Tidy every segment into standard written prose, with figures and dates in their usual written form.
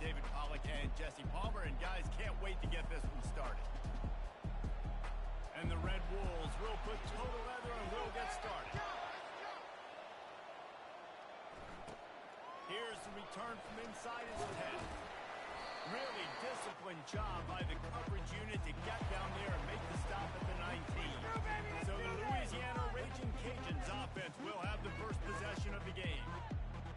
David Pollack and Jesse Palmer, and guys, can't wait to get this one started. And the Red Wolves will put total leather and will get started. Here's the return from inside his 10. Really disciplined job by the coverage unit to get down there and make the stop at the 19. So the Louisiana Raging Cajuns offense will have the first possession of the game.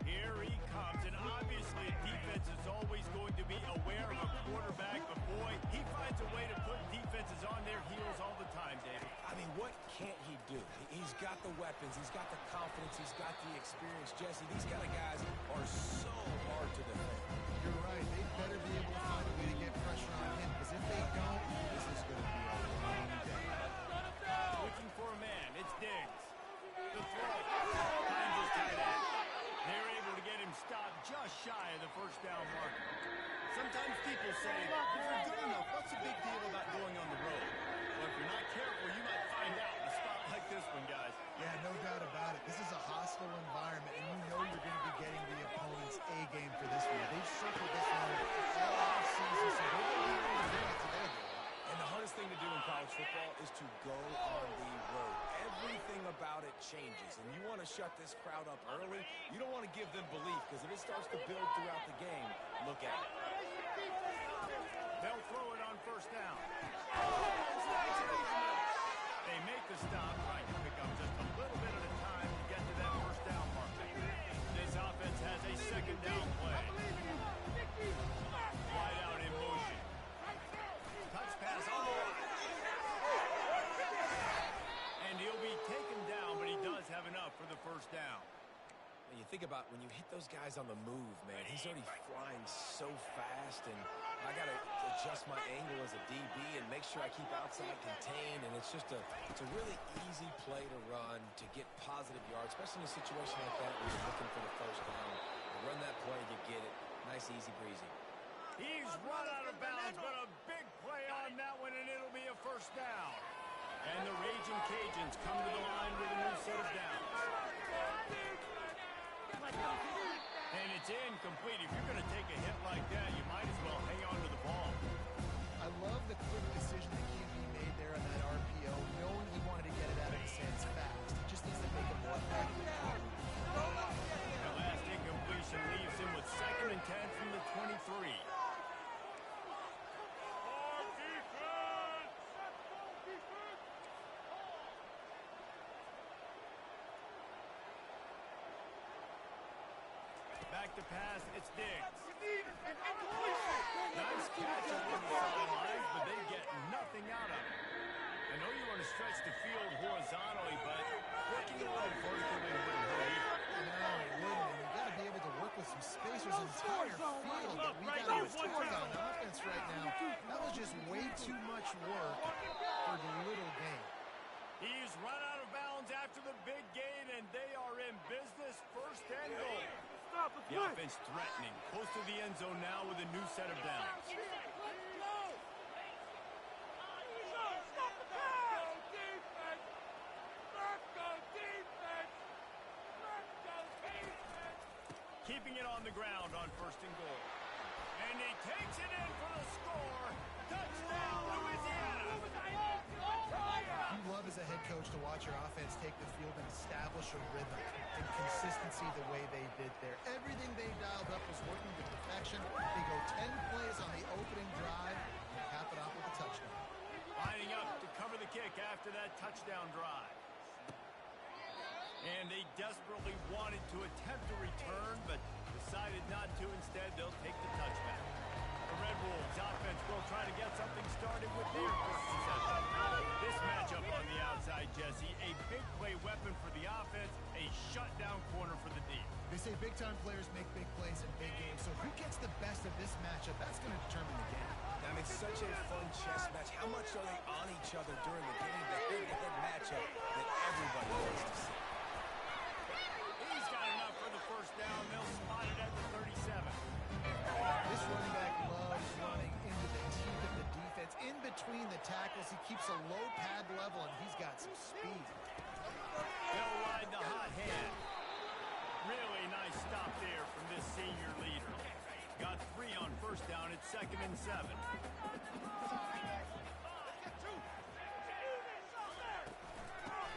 Here he comes, and obviously defense is always going to be aware of a quarterback, but boy, he finds a way to put defenses on their heels all the time, David. I mean, what can't he do? He's got the weapons, he's got the confidence, he's got the experience. Jesse, these kind of guys are so hard to defend. You're right. They better be able to find a way to get pressure on him, because if they don't, this is going to be a long day. Switching for a man, it's Diggs. The throw finds his tight end. They're able to get him stopped just shy of the first down marker. Sometimes people say, if you're good enough, what's the big deal about going on the road? Well, if you're not careful, you might find out in a spot like this one, guys. Yeah, no doubt about it. This is a hostile environment, and you know you're going to be getting the opponent's A game for this one. They've circled this one all offseason, so they're going to be able to do it today. And the hardest thing to do in college football is to go on the road. Everything about it changes, and you want to shut this crowd up early. You don't want to give them belief, because if it starts to build throughout the game, look out. They'll throw it on first down. They make the stop, trying to pick up just a little bit at a time to get to that first down marker. This offense has a second down play. Wide out in motion. Touch pass on the line. And he'll be taken down, but he does have enough for the first down. And you think about when you hit those guys on the move, man, he's already flying so fast, and I got to adjust my angle as a DB and make sure I keep outside contained, and it's a really easy play to run to get positive yards, especially in a situation like that where you're looking for the first down. You run that play, you get it. Nice, easy breezy. He's run out of bounds, but a big play on that one, and it'll be a first down. And the Raging Cajuns come to the line with a new set of downs. And it's incomplete. If you're going to take a hit like that, you might as well hang on to the ball. I love the quick decision that QB made there on that RPO, knowing he wanted to get it out of his hands fast. He just needs to make a more effective throw. That last incompletion leaves him with 2nd and 10 from the 23. Back to pass, it's Diggs. Nice catch up on the sidelines, but they get nothing out of it. I know you want to stretch the field horizontally, but working a little vertically wouldn't hurt either. No, it wouldn't. You got to be able to work with some spacers. Entire field that we got to exploit on offense right now. That was just way too much work for the little game. He's run out of bounds after the big gain, and they are in business, 1st and goal. The offense threatening, close to the end zone now with a new set of downs. Keeping it on the ground on 1st and goal. And he takes it in for the score. Touchdown, Louisiana! You love as a head coach to watch your offense take the field and establish a rhythm and consistency the way they did there. Everything they dialed up was working to perfection. They go 10 plays on the opening drive and cap it off with a touchdown. Lining up to cover the kick after that touchdown drive. And they desperately wanted to attempt a return, but decided not to. Instead, they'll take the touchback. The Red Wolves offense will try to get something started with their first possession. This matchup on the outside, Jesse, a big play weapon for the offense, a shutdown corner for the D. They say big-time players make big plays in big games, so who gets the best of this matchup? That's going to determine the game. I mean, such a fun chess match. How much are they on each other during the game? The head-to-head matchup that everybody wants to see. He's got enough for the first down. They'll spot it at the 37. This running back loves running into the teeth of the defense. In between the tackles, he keeps a low pad level, and he's got some speed. They'll ride the hot hand. Really nice stop there from this senior leader. Got 3 on 1st first down. It's 2nd and 7.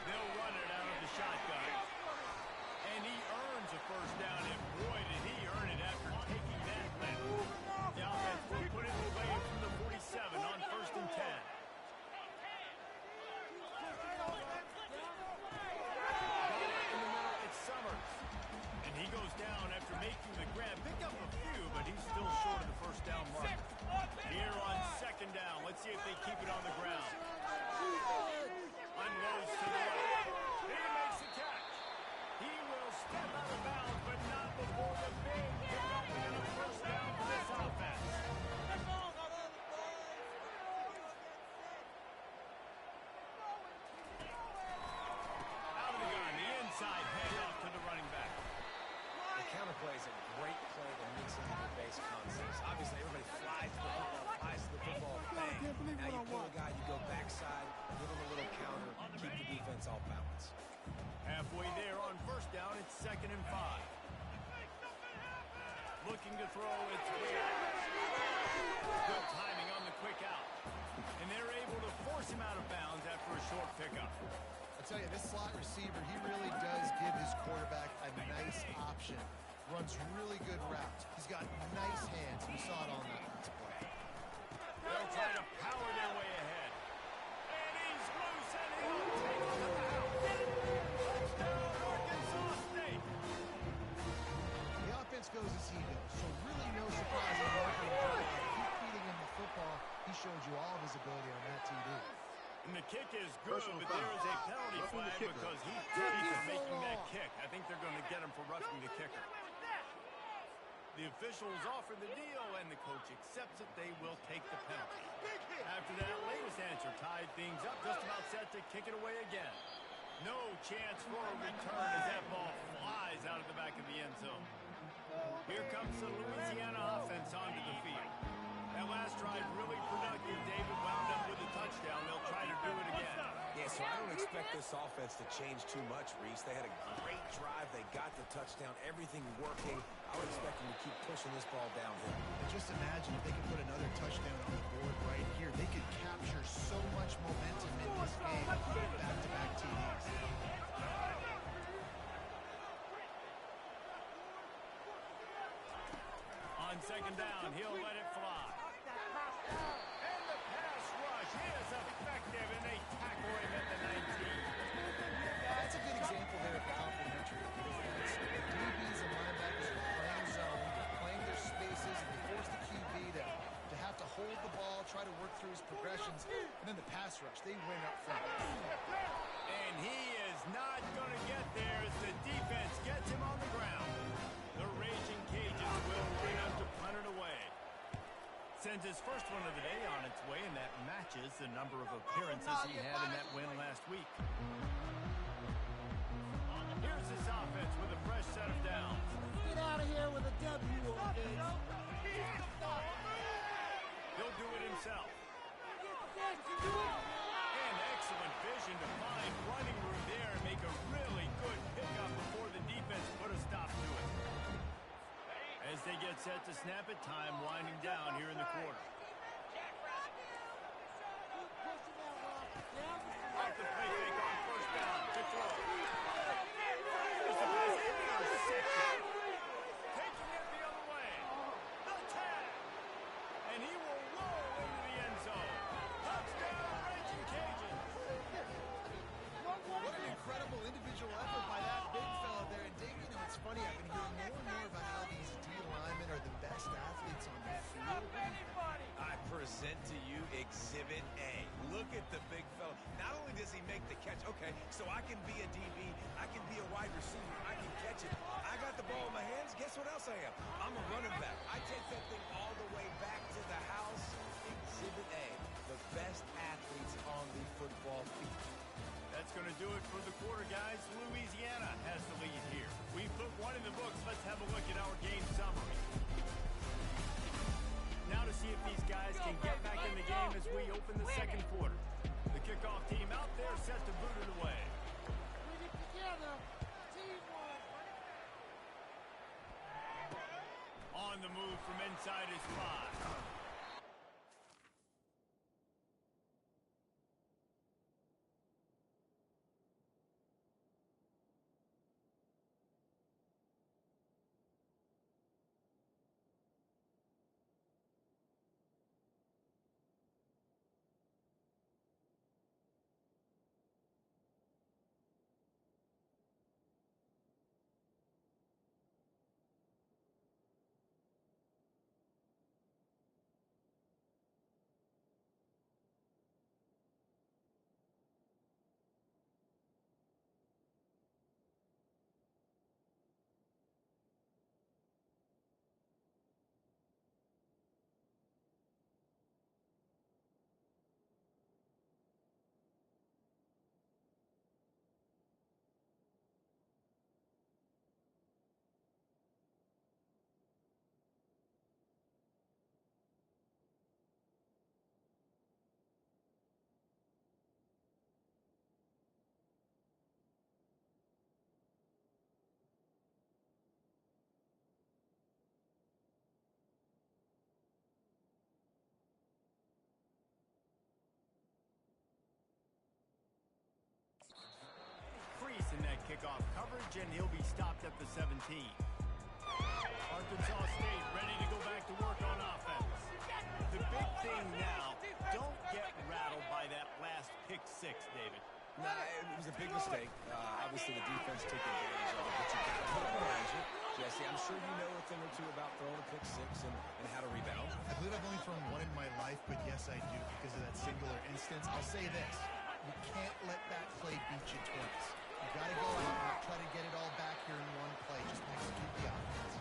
They'll run it out of the shotgun. And he earns a first down, and boy, did he earn it after taking that lift. The offense will put it away from the 47 on 1st and 10. And he goes down after making the grab. Picked up a few, but he's still short of the first down mark. Here on 2nd down, let's see if they keep it on the ground. Unloads to the right. He makes the catch. He will step out of bounds, but not before the big pickup and a first down for this offense. Out of the gun, the inside handoff to the running back. The counter play is a great play that mix into the base concepts. Obviously, everybody flies to the football, flies to the football, bang. Now you pull a guy, you go backside, give him a little counter, keep the defense off balance. Halfway there on first down, it's 2nd and 5. Looking to throw, it's Wade. Good timing on the quick out. And they're able to force him out of bounds after a short pickup. I'll tell you, this slot receiver, he really does give his quarterback a nice option. Runs really good routes. He's got nice hands. We saw it on that last play. They'll try to power their way ahead. And he's loose, and he'll take it to the house. Touchdown, Arkansas State. The offense goes as he goes, so really no surprise in the opening drive. Keep feeding him the football. He showed you all of his ability on that TD. And the kick is good, but there is a penalty flag because he is making that kick. I think they're going to get him for roughing the kicker. The officials offer the deal, and the coach accepts it. They will take the penalty. After that latest answer tied things up, just about set to kick it away again. No chance for a return as that ball flies out of the back of the end zone. Here comes the Louisiana offense onto the field. That last drive really productive. David wound up with a touchdown. They'll try to do it again. Yeah, so I don't expect this offense to change too much, Reese. They had a great drive. They got the touchdown. Everything working. I would expect them to keep pushing this ball downhill. And just imagine if they could put another touchdown on the board right here. They could capture so much momentum in this game. Back-to-back TDs. On 2nd down, he'll let it fly. And the pass rush is effective, and they tackle him at the 19. That's a good example there of complementary defense. The DBs and linebackers are playing zone, they're playing their spaces, and they force the QB to have to hold the ball, try to work through his progressions, and then the pass rush, they win up front. And he is not going to get there as the defense gets him on the ground. The Raging Cajuns will bring him to punt it away. Sends his first one of the day on its way, and that matches the number of appearances he had in that win last week. Here's this offense with a fresh set of downs. Get out of here with a W, offense. He'll do it himself. And excellent vision to find running room there and make a really good pickup before the defense put a stop to it. As they get set to snap it, time winding down here in the quarter. Off the play fake on first down. Good throw. Here's the pass. Intercepted. Taking it the other way. The tag. And he will roll into the end zone. Touchdown, Raging Cajuns. What an incredible individual effort by that big fella there. And Dave, you know, it's funny, I've been hearing more and more about how these D-linemen are the best athletes on the field. I present to you Exhibit A. Look at the big fella. Not only does he make the catch, okay, so I can be a DB, I can be a wide receiver, I can catch it. I got the ball in my hands, guess what else I am? I'm a running back. I take that thing all the way back to the house. Exhibit A, the best athletes on the football field. That's going to do it for the quarter, guys. Louisiana has the lead here. We put one in the books. Let's have a look at our game summary. Now to see if these guys can get back in the game as we open the second quarter. The kickoff team out there set to boot it away. Bring it together. Teamwork. On the move from inside his 5. margin. He'll be stopped at the 17. Arkansas State ready to go back to work on offense. The big thing now, don't get rattled by that last pick six, David. Nah, it was a big mistake. Obviously, the defense took advantage of it, but you got to put it behind you. Jesse, I'm sure you know a thing or two about throwing a pick six and how to rebound. I believe I've only thrown one in my life, but yes, I do because of that singular instance. I'll say this. You can't let that play beat you twice. You got to go out and try to get it all back here in one play. Just execute the offense.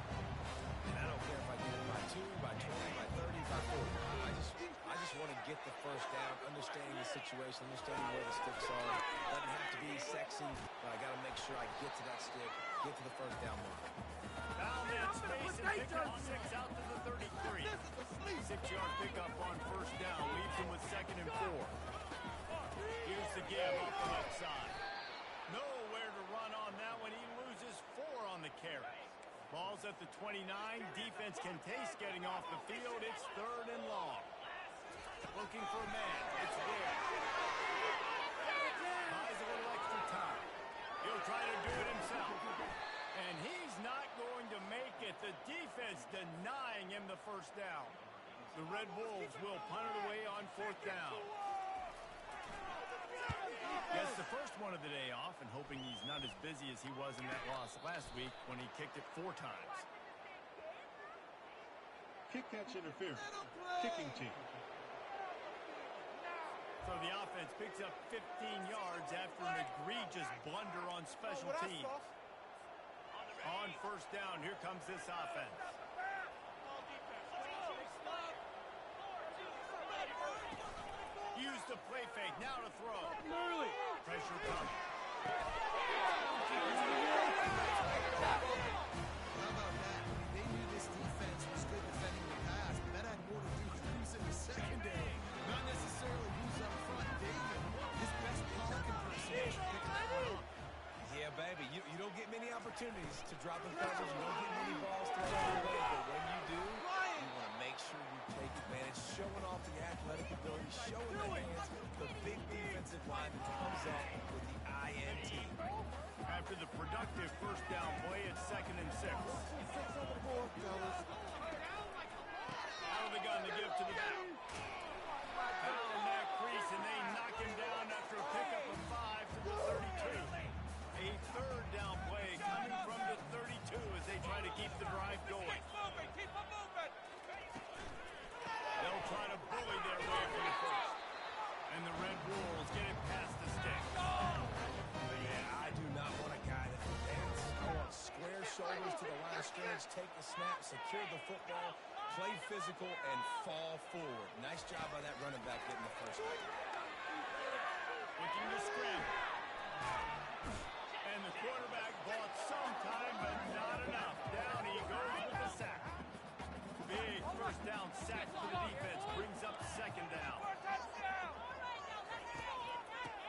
And I don't care if I get it by 2, by 20, by 30, by 40. I just want to get the first down, understanding the situation, understanding where the sticks are. Doesn't have to be sexy, but I got to make sure I get to that stick, get to the first down mark. Found that space and picked up 6 out to the 33. 6-yard pickup on first down, leaves him with 2nd and 4. Here's the give off the left side. Nowhere to run on that one. He loses 4 on the carry. Ball's at the 29. Defense can taste getting off the field. It's 3rd and long. Looking for a man. It's there. Buys a little extra time. He'll try to do it himself. And he's not going to make it. The defense denying him the first down. The Red Wolves will punt it away on 4th down. Gets the first one of the day off and hoping he's not as busy as he was in that loss last week when he kicked it 4 times. Kick catch interference. Kicking team. So the offense picks up 15 yards after an egregious blunder on special teams. On first down, here comes this offense. Use the play fake, now to throw. Pressure coming. How about that? They knew this defense was good defending the pass, but that had more to do with who's in the secondary. Not necessarily who's up front. David, his best Pollock impersonation, picking that one up. Yeah, baby, you don't get many opportunities to drop in coverage. You don't get many balls thrown your way, but when you do, you want to make sure you take advantage, showing off the athletic ability, showing the hands, the big defensive line that comes up with the INT. After the productive first down play, it's 2nd and 6. Out of the gun to give to the back. Found that crease, and they knock him down after a pickup of 5 to the 32. A 3rd down play coming from the 32 as they try to keep the drive going. They'll try to bully their way from the first. And the Red Wolves get it past the stick. Yeah, I do not want a guy that can dance. I want square shoulders to the line of scrimmage, take the snap, secure the football, play physical, and fall forward. Nice job by that running back getting the first down. Looking to scramble. And the quarterback bought some time, but not enough. Down he goes with the sack. Big first down sack for the defense. Brings up 2nd down.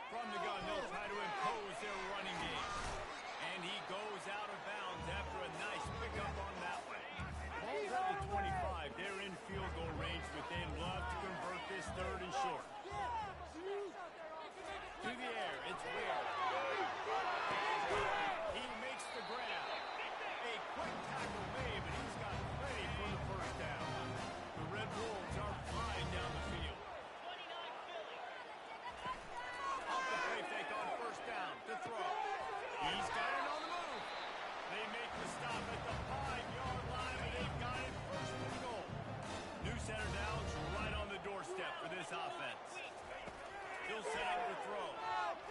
From the gun, they'll try to impose their running game. And he goes out of bounds after a nice pickup on that one. Ball's at the 25. They're in field goal range, but they'd love to convert this 3rd and short. To the air, it's Ware. He makes the grab. A quick tackle made, but he's got plenty for the first down. The Red Wolves are flying down the field. Off the play fake on first down to throw. He's got it on the move. They make the stop at the 5-yard line, and they've got it 1st and goal. New center downs right on the doorstep for this offense. He'll set up the throw.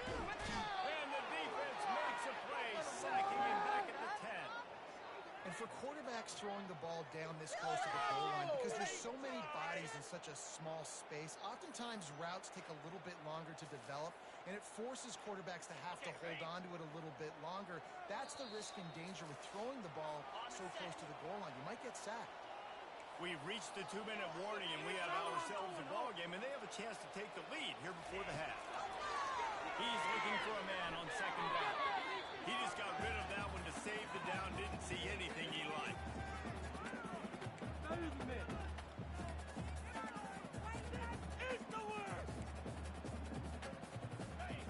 And the defense makes a play, sacking him back at the 10. And for quarterbacks throwing the ball down this close to the goal line, because there's so many bodies in such a small space, oftentimes routes take a little bit longer to develop, and it forces quarterbacks to have to hold on to it a little bit longer. That's the risk and danger with throwing the ball so close to the goal line. You might get sacked. We've reached the 2-minute warning, and we have ourselves a ball game, and they have a chance to take the lead here before the half. He's looking for a man on 2nd down. He just got rid of that one to save the down, didn't see anything he liked.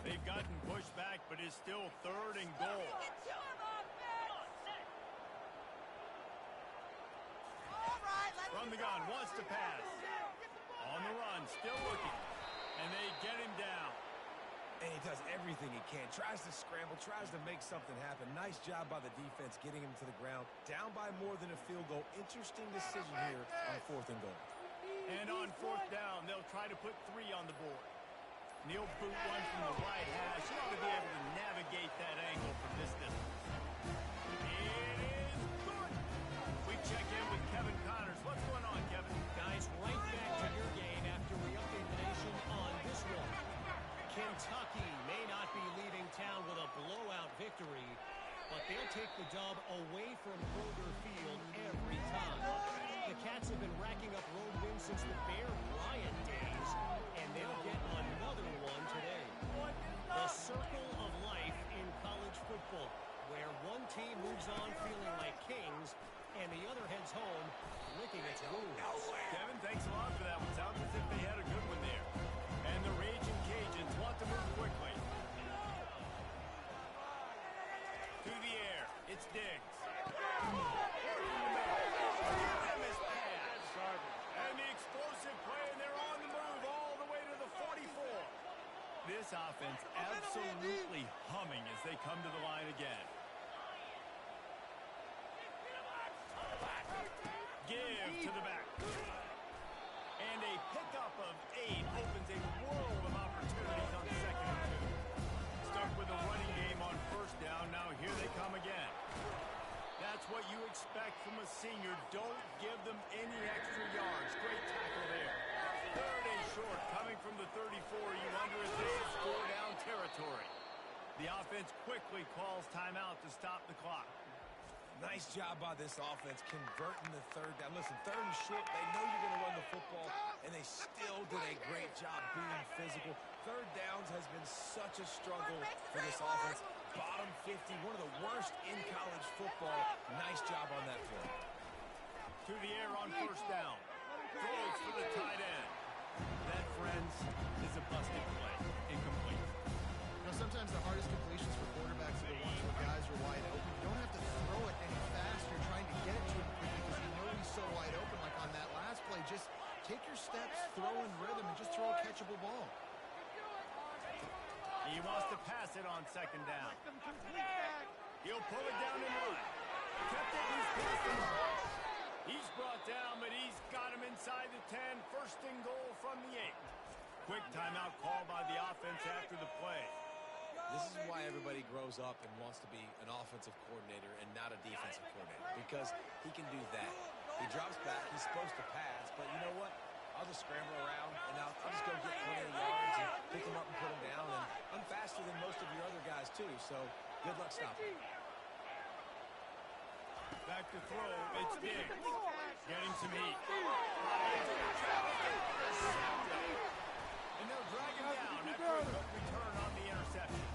They've gotten pushed back, but it's still 3rd and goal. From the gun, wants to pass. On the run, still looking. And they get him down. And he does everything he can. Tries to scramble, tries to make something happen. Nice job by the defense getting him to the ground. Down by more than a field goal. Interesting decision here on 4th and goal. And on 4th down, they'll try to put 3 on the board. Neil boot one from the right hash. He ought to be able to navigate that angle from this distance. It is good. We check in with Kevin Connors. What's going on, Kevin? Guys, right back to your game after we update the nation on this one. Kentucky may not be leaving town with a blowout victory, but they'll take the dub away from Kroger Field every time. The Cats have been racking up road wins since the Bear Bryant days, and they'll get another one today. The circle of life in college football, where one team moves on feeling like kings, and the other heads home licking its wounds. Kevin, thanks a lot for that one. Sounds as if they had a good one there. And the Raging Cajuns want to move quickly. To the air. It's Diggs. And the explosive play, and they're on the move all the way to the 44. This offense absolutely humming as they come to the line again. Give to the back. And a pickup of 8 opens a world of opportunities on 2nd and 2. Stuck with a running game on 1st down. Now here they come again. That's what you expect from a senior. Don't give them any extra yards. Great tackle there. 3rd and short coming from the 34. You wonder if this is 4-down territory. The offense quickly calls timeout to stop the clock. Nice job by this offense converting the 3rd down. Listen, 3rd and short, they know you're going to run the football, and they still did a great job being physical. 3rd downs has been such a struggle for this offense. Bottom 50, one of the worst in college football. Nice job on that play. To the air on 1st down. Throws for the tight end. That, friends, is a busted play. Incomplete. You know, sometimes the hardest completions for quarterbacks are the ones where guys are wide open. You don't have to throw it any faster trying to get it to him quickly because you know he's so wide open. Like on that last play, just take your steps, throw in rhythm, and just throw a catchable ball. He wants to pass it on 2nd down. He'll pull it down and run. Kept it, he's passed him. He's brought down, but he's got him inside the 10. 1st and goal from the 8. Quick timeout call by the offense after the play. This is why everybody grows up and wants to be an offensive coordinator and not a defensive coordinator, because he can do that. He drops back, he's supposed to pass, but you know what? I'll just scramble around, and I'll just go get 20 yards and pick him up and put him down. And I'm faster than most of your other guys, too, so good luck stopping. Back to throw, it's Diggs. Getting some heat. And they'll drag him down after a good return on the interception.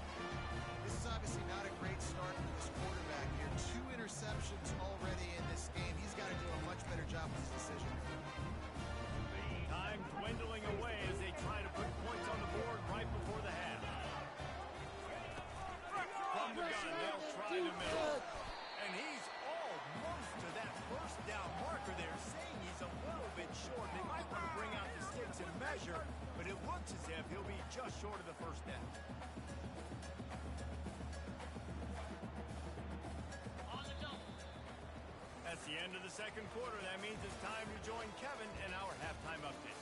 This is obviously not a great start for this quarterback here. 2 interceptions already in this game. He's got to do a much better job with his decision. Time dwindling away as they try to put points on the board right before the half. From the gun, they'll try the middle. And he's almost to that 1st down marker there, saying he's a little bit short. They might want to bring out the sticks and measure, but it looks as if he'll be just short of the 1st down. That's the end of the 2nd quarter. That means it's time to join Kevin in our halftime update.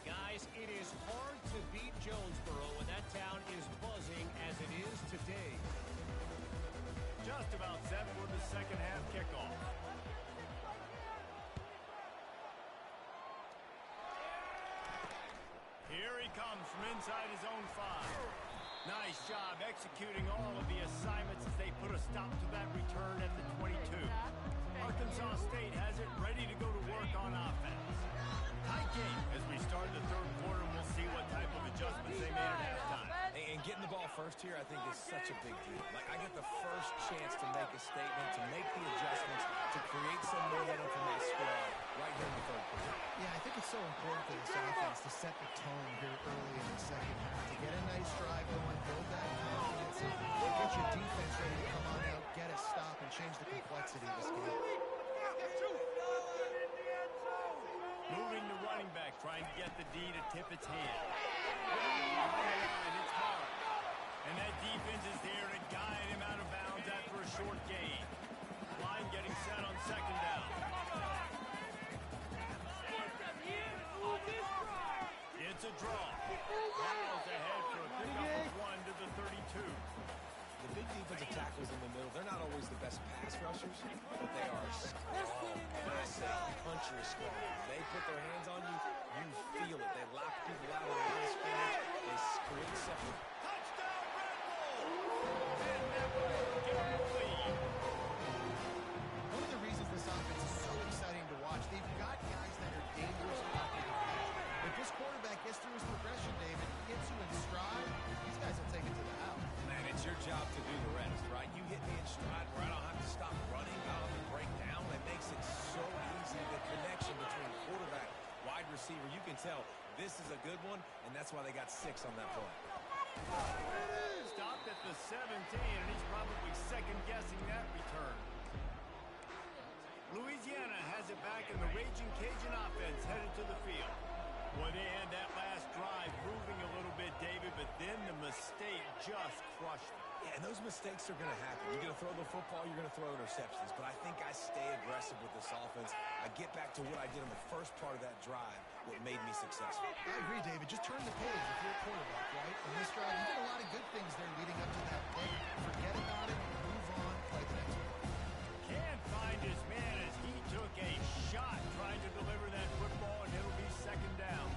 Guys, it is hard to beat Jonesboro when that town is buzzing as it is today. Just about set for the 2nd half kickoff. Here he comes from inside his own 5. Nice job executing all of the assignments as they put a stop to that return at the 22. Arkansas State has it ready to go to work on offense. Tight game as we start the 3rd quarter, and we'll see what type of adjustments they made at halftime. And getting the ball first here, I think, is such a big deal. Like, I get the first chance to make a statement, to make the adjustments, to create some momentum for my squad right here in the 3rd quarter. Yeah, I think it's so important for this offense to set the tone here early in the 2nd half, to get a nice drive going, build that confidence, and get your defense ready to come on out, get a stop, and change the complexity of this game. Moving the running back, trying to get the D to tip its hand. And it's hard. And that defense is there to guide him out of bounds after a short gain. Line getting set on second down. It's a draw. Miles ahead for a pickup of 1 to the 32. The big defensive tackles in the middle, they're not always the best pass rushers, but they are strong. And I say puncher is strong. They put their hands on you, you feel it. They lock people out of the line of scrimmage. They create separate. Touchdown, Red Bull! And that will give them the lead. One of the reasons this offense is so exciting to watch, they've got guys that are dangerous pocket passers. If this quarterback gets through his progression, David, gets you in stride, these guys will take it to the house. Man, it's your job to do the rest, right? You hit me in stride where I don't have to stop running. I don't have to break down. It makes it so easy. The connection between quarterback, wide receiver, you can tell this is a good one, and that's why they got 6 on that play. Stopped at the 17, and he's probably second-guessing that return. Louisiana has it back, and the Raging Cajun offense headed to the field. Well, they had that last drive moving a little bit, David, but then the mistake just crushed them. Yeah, and those mistakes are going to happen. You're going to throw the football, you're going to throw interceptions. But I think I stay aggressive with this offense. I get back to what I did in the first part of that drive, what made me successful. I agree, David. Just turn the page if you're a quarterback, right? In this drive, you did a lot of good things there leading up to that play. Forget about it, move on, play the next one. Can't find his man as he took a shot trying to deliver that football, and it'll be second down.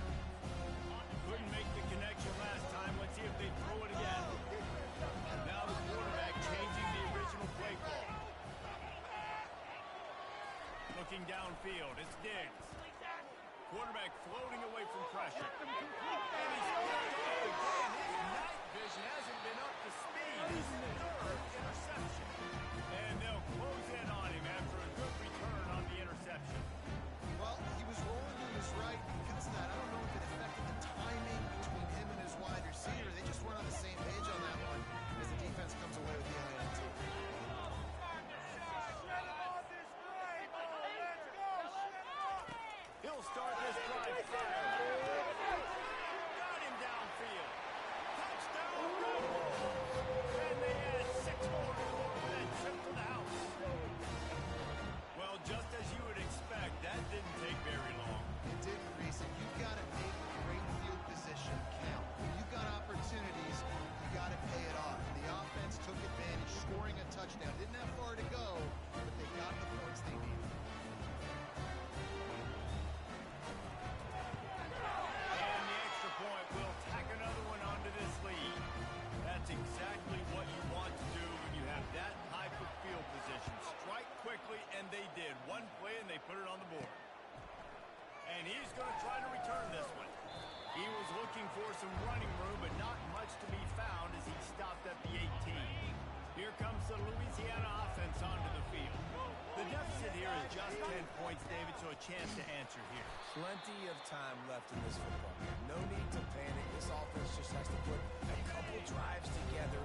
Couldn't make the connection last time. Let's see if they throw it again. Now the quarterback changing the original play call. Looking downfield, it's Diggs. Quarterback floating away from pressure. And he's thrown off again. His night vision hasn't been up to speed. His third interception. And they'll close in on him after a good return on the interception. Well, he was rolling to his right because of that. I don't know if it affected the timing between him and his wide receiver. They just weren't on the same page on that one as the defense comes away with the INT. He'll start this drive fire. Got him downfield. Touchdown, Red Bull. And they add 6 more to the board for that trip to the house. Well, just as you would expect, that didn't take very long. It didn't, Reese. You've got to make great field position count. When you've got opportunities, you got to pay it off. The offense took advantage, scoring a touchdown. Didn't have far to go, but they got the points they needed. And the extra point will tack another one onto this lead. That's exactly what you want to do when you have that type of field position. Strike quickly, and they did. One play, and they put it on the board. And he's going to try to return this one. He was looking for some running room, but not much to be found as he stopped at the 18. Here comes the Louisiana offense onto the field. The deficit here is just 10 points, David, so a chance to answer here. Plenty of time left in this football game. No need to panic. This offense just has to put a couple drives together.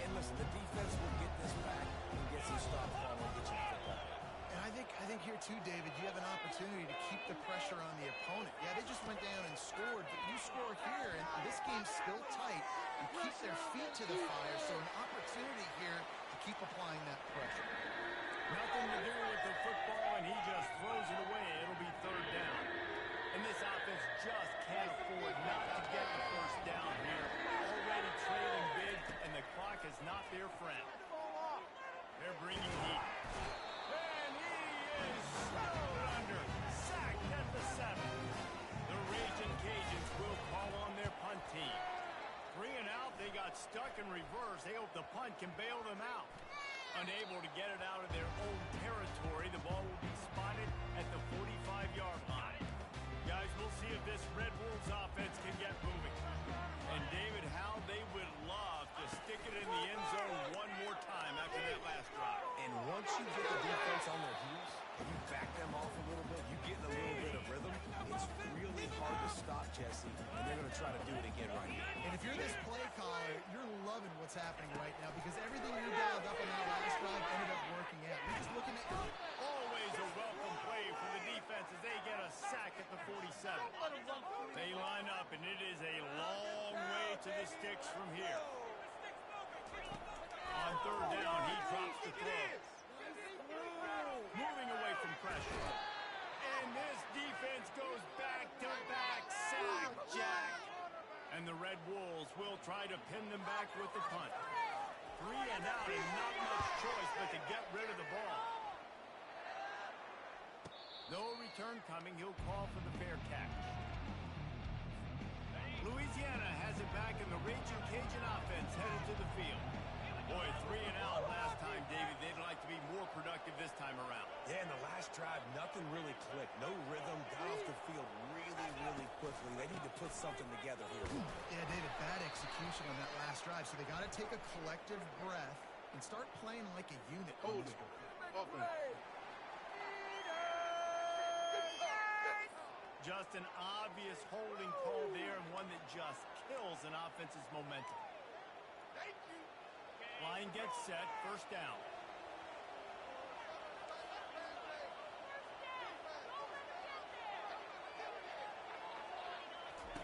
And listen, the defense will get this back and get some stop on and get you the football. And I think here too, David, you have an opportunity to keep the pressure on the opponent. Yeah, they just went down and scored, but you score here, and this game's still tight. You keep their feet to the fire, so an opportunity here to keep applying that pressure. Nothing to do with the football, and he just throws it away. It'll be third down. And this offense just can't afford not to get the first down here. Already trailing big, and the clock is not their friend. They're bringing heat. And he is snowed under. Sacked at the 7. The Raging Cajuns will call on their punt team. 3 and out, they got stuck in reverse. They hope the punt can bail them out. Unable to get it out of their own territory, the ball will be spotted at the 45-yard line. Guys, we'll see if this Red Wolves offense can get moving. And David, how they would love to stick it in the end zone one more time after that last drive. And once you get the defense on their heels, and you back them off a little bit, you get in a little bit of rhythm, it's really hard to stop, Jesse, and they're going to try to do it again right here. And if you're this play caller, you're loving what's happening right now because everything you dialed up on that last drive ended up working out. You're just looking at your... Always a welcome play for the defense. defense as they get a sack at the 47. They line up, and it is a long way to the sticks from here. On third down, he drops the throw. Moving away from pressure. And this defense goes back-to-back sack jack. And the Red Wolves will try to pin them back with the punt. 3 and out, and not much choice but to get rid of the ball. No return coming. He'll call for the fair catch. Louisiana has it back, and the Raging Cajun offense headed to the field. Boy, 3 and out last time, David. They'd like to be more productive this time around. Yeah, in the last drive, nothing really clicked. No rhythm. Got off the field really quickly. They need to put something together here. Yeah, David, bad execution on that last drive. So they got to take a collective breath and start playing like a unit. Hold it. Offense. Just an obvious holding call there, and one that just kills an offense's momentum. Line gets set, first down.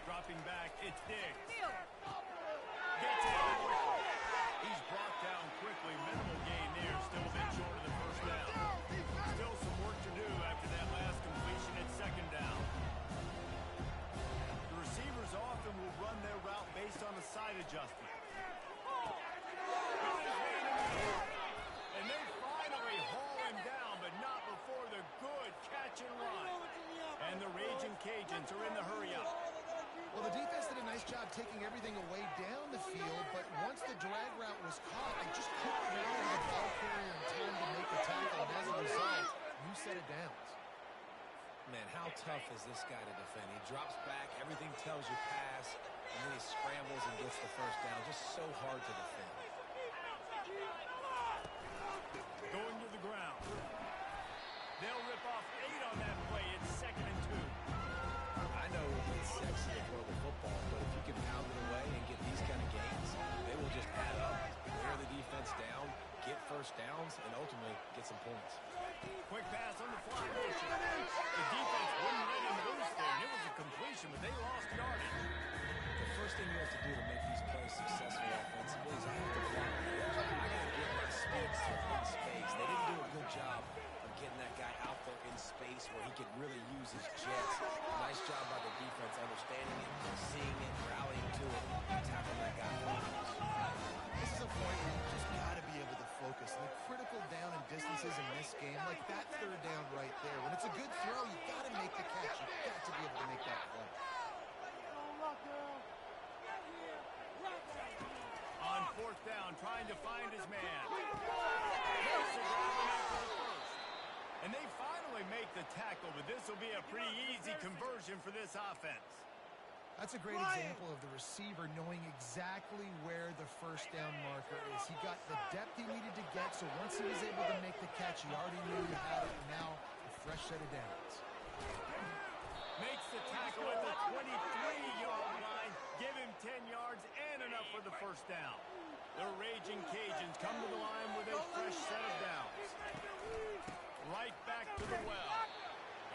Dropping back, it's Diggs. Gets it out quickly. He's brought down quickly. Minimal gain there, still a bit short of the first down. Still some work to do after that last completion at second down. The receivers often will run their route based on a side adjustment. And they finally haul him down, but not before the good catch and run. And the Raging Cajuns are in the hurry up. Well, the defense did a nice job taking everything away down the field, but once the drag route was caught, they just couldn't rely on the ball carrier in time to make the tackle, and as a result, you set it down. Man, how tough is this guy to defend? He drops back, everything tells you pass, and then he scrambles and gets the first down. Just so hard to defend. Going to the ground. They'll rip off 8 on that play. It's 2nd and 2. I know it's sexy to throw the football, but if you can pound it away and get these kind of gains, they will just add up, wear the defense down, get first downs, and ultimately get some points. Quick pass on the fly motion. The defense wouldn't let him loose there, and it was a completion, but they lost yardage. The first thing you have to do to make these plays successful offensively is I have to block the edge. I got to get my speeds to in space. They didn't do a good job of getting that guy out there in space where he could really use his jets. Nice job by the defense understanding it, seeing it, rallying to it, and tackling that guy. This is a point where you just got to be able to focus. And the critical down and distances in this game, like that third down right there, when it's a good throw, you got to make the catch. You got to be able to make that play. On 4th down, trying to find his man. And they finally make the tackle, but this will be a pretty easy conversion for this offense. That's a great example of the receiver knowing exactly where the first down marker is. He got the depth he needed to get, so once he was able to make the catch, he already knew he had it. Now, a fresh set of downs. Makes the tackle at the 23-yard line. Give him 10 yards and enough for the first down. The Raging Cajuns come to the line with a fresh set of downs. Right back to the well.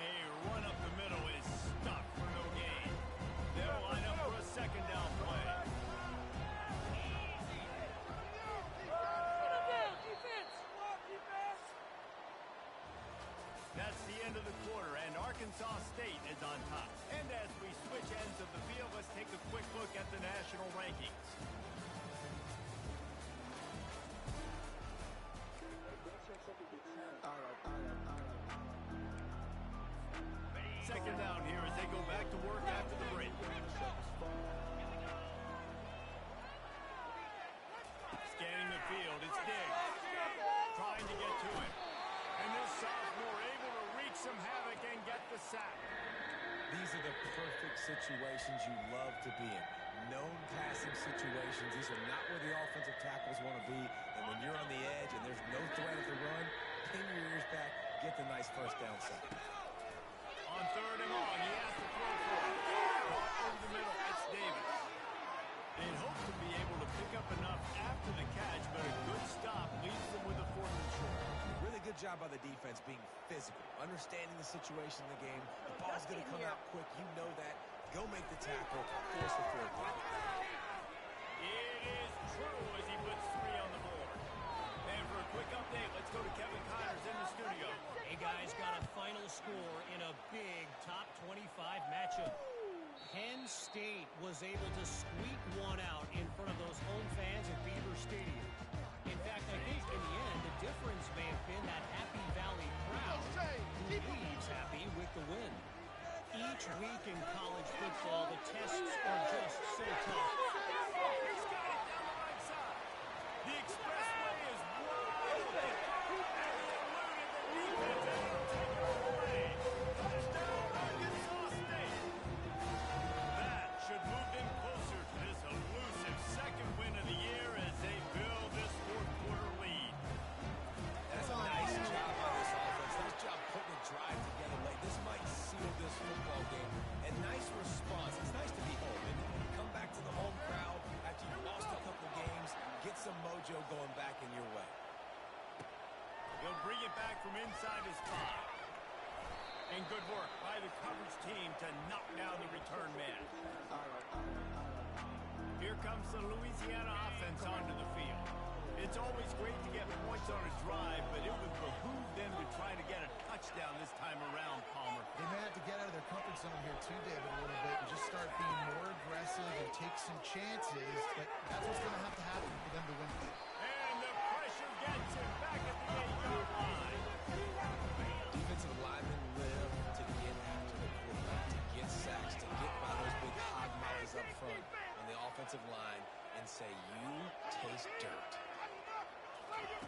A run up the middle is stuck for no gain. They'll line up for a second down play. That's the end of the quarter, and Arkansas State is on top. And as we switch ends of the field, let's take a quick look at the national rankings. Second down here as they go back to work after the break. Scanning the field, it's Diggs. Trying to get to it. And this sophomore able to wreak some havoc and get the sack. These are the perfect situations you love to be in. Known passing situations. These are not where the offensive tackles want to be. And when you're on the edge and there's no threat at the run, pin your ears back, get the nice first down sack. On 3rd and long, he has to throw for it. Caught over the middle, it's Davis. They'd hope to be able to pick up enough after the catch, but a good stop leaves them with a 4th and short. Really good job job by the defense being physical, understanding the situation in the game. The ball's going to come out quick. You know that. Go make the tackle, force the fourth down. It is true as he puts 3 on the board. And for a quick update, let's go to Kevin Connors in the studio. Hey, guys, got a final score in a big top 25 matchup. Penn State was able to squeak one out in front of those home fans at Beaver Stadium. In fact, I think in the end, the difference may have been that Happy Valley crowd who leaves happy with the win. Each week in college football, the tests are just so tough. He's got it down the right side. The expressway is wide open. And he eluded the defense and he'll take it away. Touchdown, Arkansas State. That should move them closer to this elusive second win of the year as they build this fourth-quarter lead. That's a nice job by this offense. Nice job putting a drive together late. This might seal this football game. And nice response. It's nice to be home, and come back to the home crowd after you lost a couple games. Get some mojo going back in your way. He'll bring it back from inside his 5. And good work by the coverage team to knock down the return man. Here comes the Louisiana offense onto the field. It's always great to get points on a drive, but it would behoove them to try to get a touchdown this time around, Palmer. They may have to get out of their comfort zone here too, David, a little bit and just start being more aggressive and take some chances, but that's what's going to have to happen for them to win. And the pressure gets him back at the 8-yard line. Defensive linemen live to get after the quarterback, to get sacks, to get by those big hog mollies up front on the offensive line and say, you taste dirt.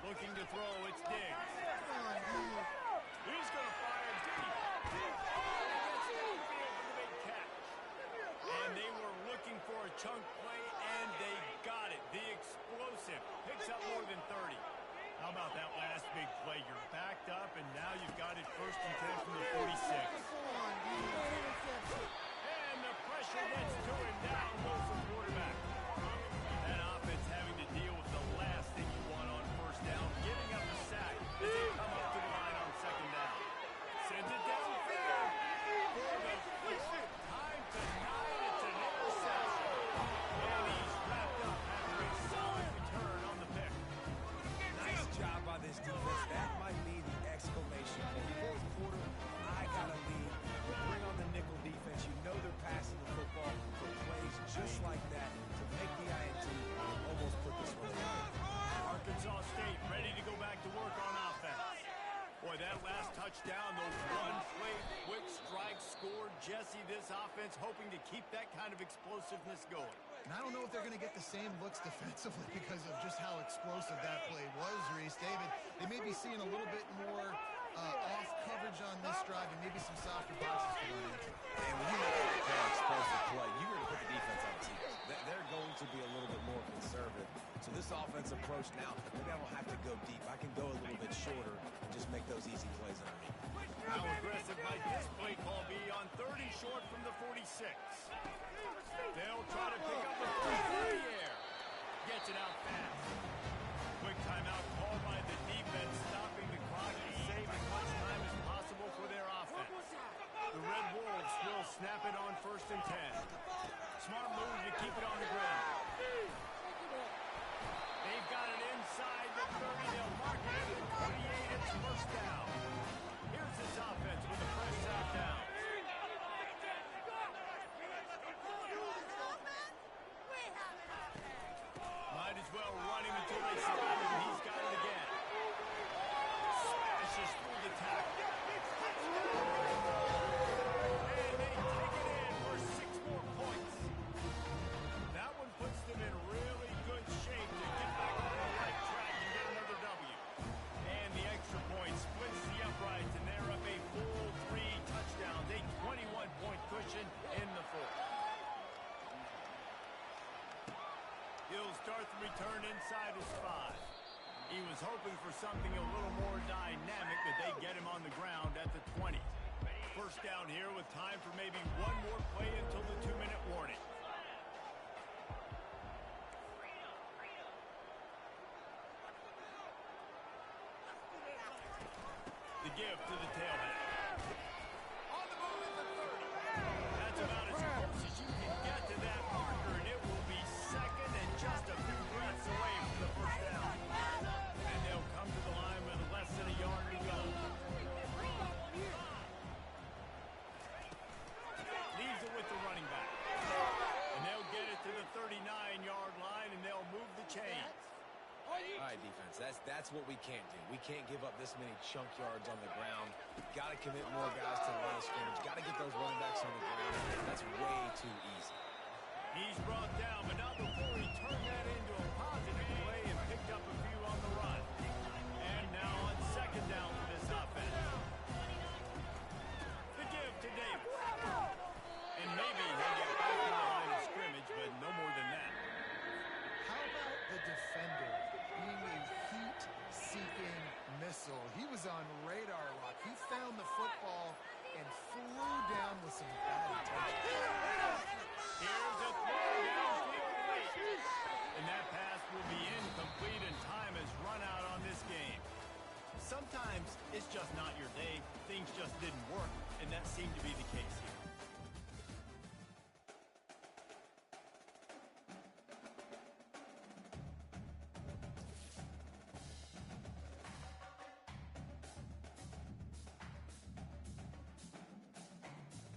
Looking to throw, it's Diggs. He's going to fire deep. Gets downfield for the big catch. And they were looking for a chunk play, and they got it. The explosive picks up more than 30. How about that last big play? You're backed up, and now you've got it 1st and 10 from the 46. And the pressure gets to him. Down goes the quarterback. That offense having to deal with the last thing you want on 1st down, giving up a sack as they come up to the line on 2nd down. Sends it downfield for the 4th time tonight. It's an interception. And he's wrapped up after a solid return on the pick. Nice job by this defense. That might be the exclamation point. Fourth quarter, I got a lead. Bring on the nickel defense. You know they're passing the football for plays just like that to make the INT and almost put this one away. Arkansas State ready to go back to work on offense. Boy, that last touchdown, the one-play quick strike scored. Jesse, this offense hoping to keep that kind of explosiveness going. And I don't know if they're going to get the same looks defensively because of just how explosive that play was, Reese. David, they may be seeing a little bit more off coverage on this drive and maybe some softer boxes to run into. And when you make that kind of explosive play, you're going to put the defense on its heels. They're going to be a little bit more conservative. So this offense approach now, maybe I don't have to go deep. I can go a little bit shorter and just make those easy plays underneath. How aggressive might this play call be on 30 short from the 46? They'll try to pick up the free through the air. Gets it out fast. Quick timeout called by the defense, stopping the clock and saving as much time as possible for their offense. The Red Wolves will snap it on 1st and 10. Smart move to keep it on the ground. They've got it inside the 30. They'll mark it at the 28. It's 1st down. Here's this offense with the first out down. Might as well run him until they stop him. He's got it again. Smashes through the tackle. And they take it in for 6 more points. That one puts them in really good shape to get back on the right track and get another W. And the extra point splits the uprights, and they're up a full 3 touchdowns, a 21-point cushion in the 4th. He'll start the return inside his 5. He was hoping for something a little more dynamic, but they get him on the ground at the 20. 1st down here with time for maybe one more play until the 2-minute warning. give to the tailback. On the move at the 30. That's about as close as you can get to that marker, and it will be second and just a few breaths away from the first down. And they'll come to the line with less than a yard to go. Leaves it with the running back. And they'll get it to the 39-yard line, and they'll move the chains. All right, defense, that's what we can't do. We can't give up this many chunk yards on the ground. Got to commit more guys to the line of scrimmage. Got to get those running backs on the ground. That's way too easy. He's brought down, but not before he turned that into a positive play and picked up a few on the run. And now on second down for this offense. The give to Davis. And maybe he'll get back to the line of scrimmage, but no more than that. How about the defender being a heat-seeking missile? He was on radar lock. He found the football and flew down with some bad intentions. Here's a throw downfield late. And that pass will be incomplete, and time has run out on this game. Sometimes it's just not your day. Things just didn't work, and that seemed to be the case here.